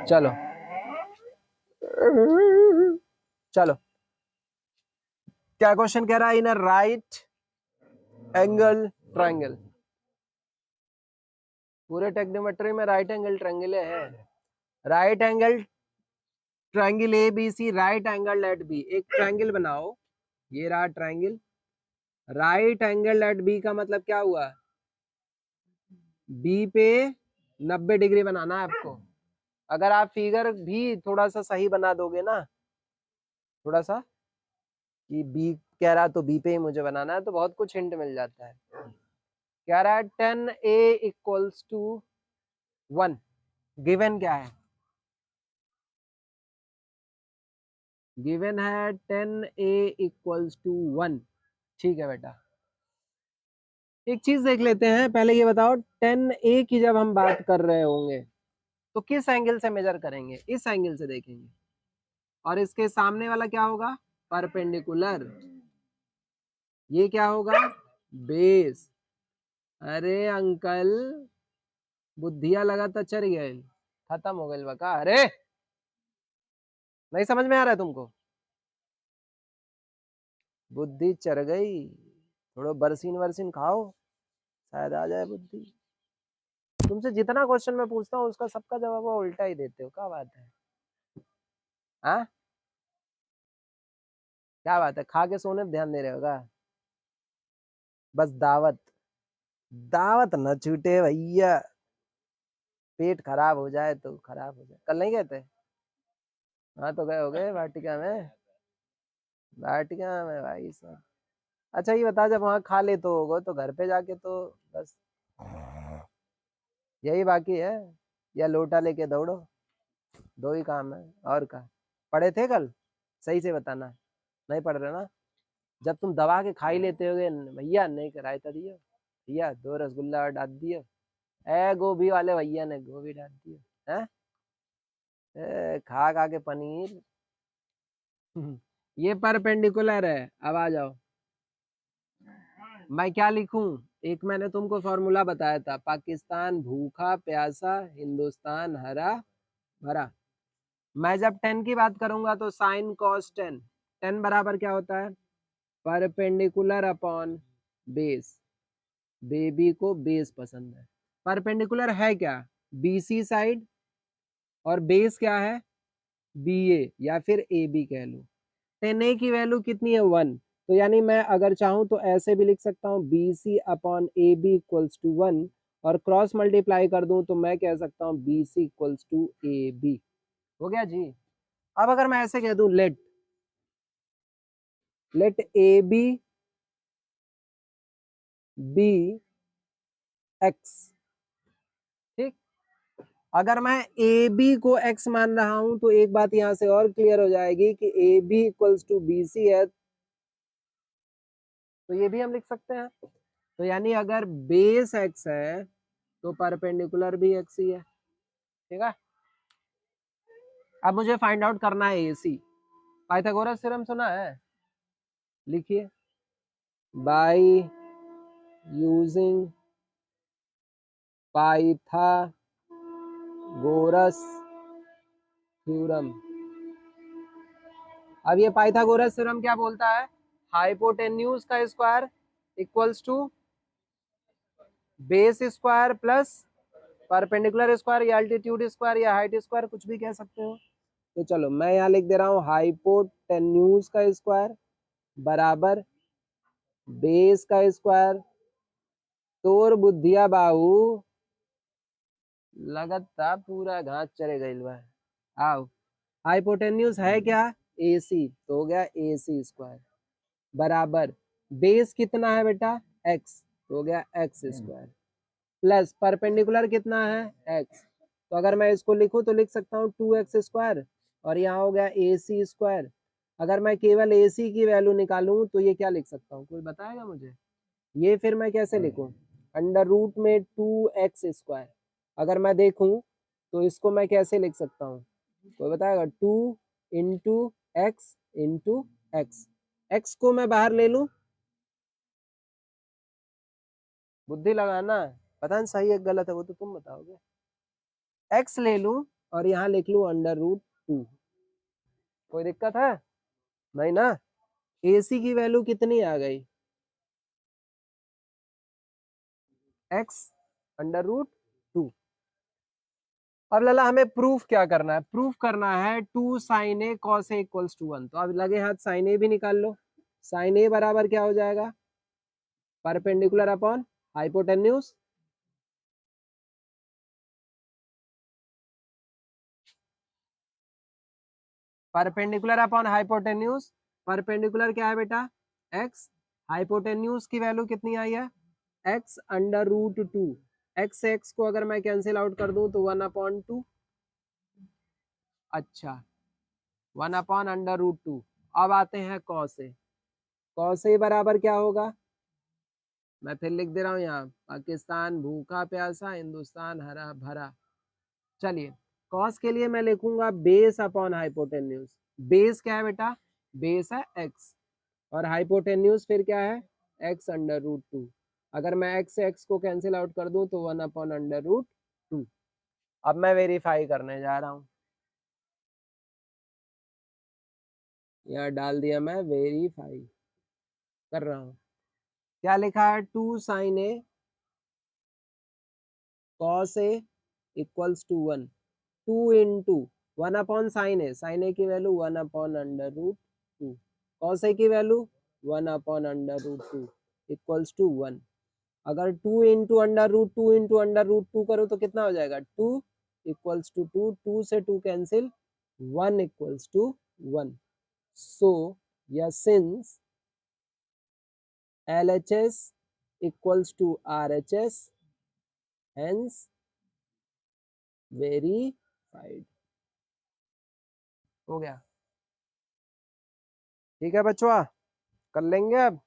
चलो चलो, क्या क्वेश्चन कह रहा है? In a right angle triangle, पूरे टेक्नोमेट्री में राइट एंगल ट्रायंगल है। Right angle triangle A B C, right angle at B. एक ट्रायंगल बनाओ, ये रहा triangle. Right angle at B का मतलब क्या हुआ? बी पे 90 डिग्री बनाना है आपको। अगर आप फिगर भी थोड़ा सा सही बना दोगे ना, थोड़ा सा कि बी कह रहा तो बी पे ही मुझे बनाना है, तो बहुत कुछ हिंट मिल जाता है। कह रहा है 10a इक्वल्स टू 1। गिवन क्या है? गिवन है 10a इक्वल्स टू 1। ठीक है बेटा, एक चीज देख लेते हैं। पहले ये बताओ, 10a की जब हम बात कर रहे होंगे तो किस एंगल से मेजर करेंगे? इस एंगल से देखेंगे। और इसके सामने वाला क्या होगा? परपेंडिकुलर। ये क्या होगा? बेस। अरे अंकल, बुद्धिया लगातार चढ़ गए, खत्म हो गई बका। अरे नहीं समझ में आ रहा है तुमको? बुद्धि चढ़ गई, थोड़ा बरसीन वरसीन खाओ, शायद आ जाए बुद्धि। तुमसे जितना क्वेश्चन मैं पूछता हूँ उसका सबका जवाब वो उल्टा ही देते हो, क्या बात है? हाँ, क्या बात है? खा के सोने पे ध्यान दे रहे होगा? बस दावत, दावत न छूटे भैया, पेट खराब हो जाए तो खराब हो जाए। कल नहीं गए थे? हाँ तो गए हो गए वाटिका में, वाटिका में भाई साहब। अच्छा ये बता, जब वहाँ खा ले तो होगा तो घर पे जाके तो बस यही बाकी है, या लोटा लेके दौड़ो, दो ही काम है। और का पढ़े थे कल? सही से बताना, नहीं पढ़ रहे ना? जब तुम दबा के खा ही लेते होगे, भैया नहीं कराए था दियो, भैया 2 रसगुल्ला और डाल दियो, ए गोभी वाले भैया ने गोभी डाल दियो है, खा खा के पनीर। ये परपेंडिकुलर है। अब आ जाओ, मैं क्या लिखूं? एक मैंने तुमको फॉर्मूला बताया था, पाकिस्तान भूखा प्यासा, हिंदुस्तान हरा भरा। मैं जब 10 की बात करूंगा तो साइन कॉस 10, 10 बराबर क्या होता है? Perpendicular upon base. बेबी को बेस पसंद है। परपेंडिकुलर है क्या? बीसी साइड, और बेस क्या है? बी ए या फिर ए बी कह लो। 10a की वैल्यू कितनी है? 1। तो यानी मैं अगर चाहूं तो ऐसे भी लिख सकता हूं, B C upon A B equals to 1, और क्रॉस मल्टीप्लाई कर दूं तो मैं कह सकता हूं B C equals to A B. हो गया जी। अब अगर मैं ऐसे कह दूं, let A B be X, ठीक। अगर मैं ए बी को एक्स मान रहा हूं तो एक बात यहां से और क्लियर हो जाएगी कि A B equals to B C है, तो ये भी हम लिख सकते हैं। तो यानी अगर बेस एक्स है तो परपेंडिकुलर भी एक्स ही है, ठीक है। अब मुझे फाइंड आउट करना है एसी। पाइथागोरस थ्योरम सुना है? लिखिए, बाय यूजिंग पाइथागोरस थ्योरम। अब ये पाइथागोरस थ्योरम क्या बोलता है? हाइपोटेन्यूज का square equals to base square plus perpendicular square, या अल्टीट्यूड स्क्वायर, या हाइट स्क्वायर, कुछ भी कह सकते हो। तो चलो मैं यहाँ लिख दे रहा हूँ, हाइपोटेन्यूज का स्क्वायर बराबर बेस का स्क्वायर। तोर बुद्धिया बाहू लगता पूरा घास चले गई बा। आओ, हाइपोटेन्यूज है क्या? AC, तो हो गया AC स्क्वायर बराबर बेस कितना है बेटा? X, तो हो गया X स्क्वायर प्लस परपेंडिकुलर कितना है? X। तो अगर मैं इसको लिखूं तो लिख सकता हूँ 2x स्क्वायर, और यहाँ हो गया AC स्क्वायर। अगर मैं केवल AC की वैल्यू निकालूं तो ये क्या लिख सकता हूँ? कोई बताएगा मुझे? ये फिर मैं कैसे लिखूं? अंडर रूट में 2x स्क्वायर। अगर मैं देखूं तो इसको मैं कैसे लिख सकता हूँ? कोई बताएगा? 2 into x into x. X को मैं बाहर ले लूं, बुद्धि लगाना, पता नहीं सही है गलत है वो तो तुम बताओगे। एक्स ले लूं और यहाँ लिख लूँ √2। कोई दिक्कत है? नहीं ना। AC की वैल्यू कितनी आ गई? x√2। अब लला हमें प्रूफ क्या करना है? प्रूफ करना है 2 sin a cos a equals to 1। तो अब लगे हाथ sin a भी निकाल लो। sin a बराबर क्या हो जाएगा? Perpendicular upon hypotenuse. Perpendicular upon hypotenuse. Perpendicular क्या है बेटा? x। हाइपोटेन्यूज की वैल्यू कितनी आई है? x√2। x को अगर मैं कैंसिल आउट कर दूं तो 1/2। अच्छा, 1/√2। अब आते हैं cos a। cos a बराबर क्या होगा? मैं फिर लिख दे रहा हूँ यहाँ, पाकिस्तान भूखा प्यासा, हिंदुस्तान हरा भरा। चलिए, कॉस के लिए मैं लिखूंगा बेस अपॉन हाइपोटेन्यूज। बेस क्या है बेटा? बेस है x, और हाइपोटेन्यूज फिर क्या है? x√2। अगर मैं x से x को कैंसिल आउट कर दूं तो 1/√2। अब मैं वेरीफाई करने जा रहा हूँ, यहाँ डाल दिया, मैं वेरीफाई कर रहा हूँ। क्या लिखा है? 2 sin a cos a equals to 1। 2 into 1/sin a। sin a की वैल्यू 1/√2। cos a की वैल्यू 1/√2 इक्वल्स टू 1। अगर 2 इंटू अंडर रूट टू करो तो कितना हो जाएगा? 2 इक्वल्स टू 2। 2 से 2 कैंसिल, 1 इक्वल्स टू 1। सो या since LHS equals to RHS, hence verified. हो गया? ठीक है बच्चों, कर लेंगे अब।